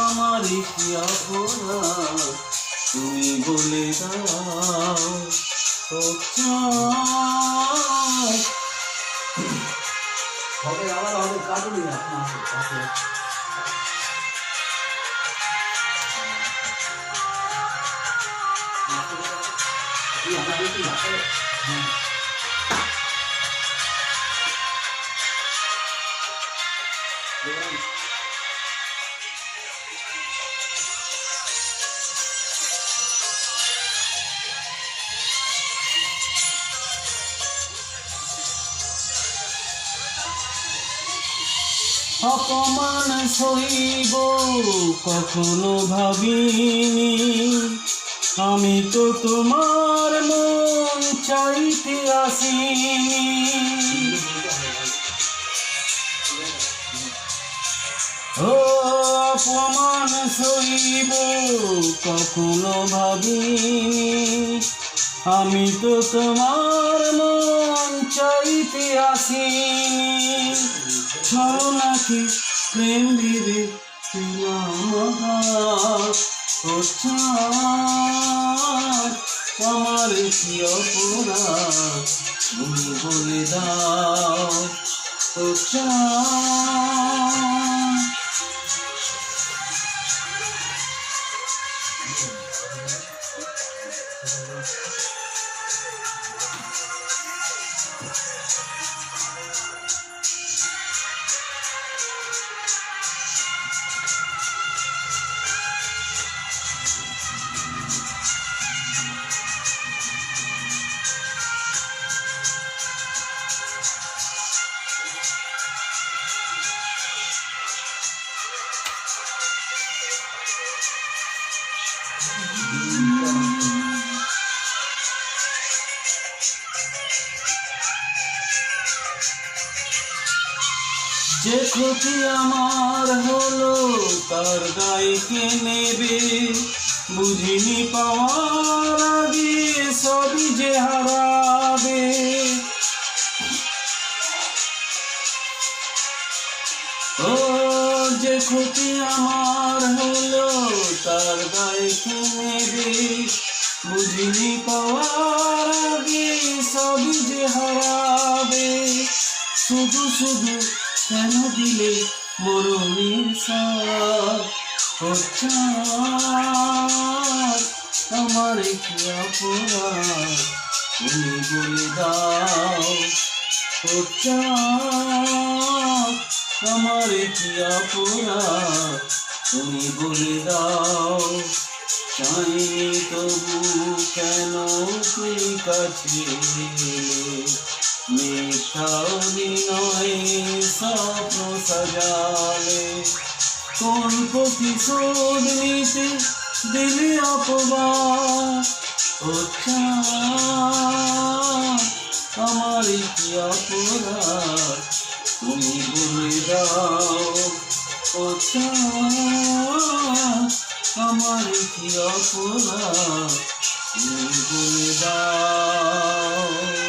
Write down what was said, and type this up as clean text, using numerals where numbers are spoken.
আমার কি অপরাধ তুমি বলে দাও। হবে আবার হবে কাটুনি না অপমান সইব কখনো ভাবিনি, আমি তো তোমার মন চাইতে আসিনি। ও অপমান সইব কখনো ভাবিনি, আমি তো তোমার মন চাইতে আসিনি। ছলনাকে প্রেম ভেবে আমার কি অপরাধ তুমি বলে দাও। যে ক্ষতি আমার হলো তার দায় কে নেবে, বুঝিনি পাওয়ার আগে সবই যে হারাবে। ও যে ক্ষতি আমার হলো তার দায় কে নেবে, বুঝিনি পাওয়ার আগে সবই যে হারাবে। শুধু শুধু কেন দিলে মরণের সাথ, আমার কি অপরাধ তুমি বলে দাও। আমার কি অপরাধ তুমি বলে দাও। চাইনি তবু কেন তুই কাছে মিথ্যা অভিনয়ে স্বপ্ন সাজালে। কোন প্রতিশোধ নিতে দিলে অপবাদ, আমার কি অপরাধ তুমি বলে দাও। আমার কি অপরাধ তুমি বলে দাও।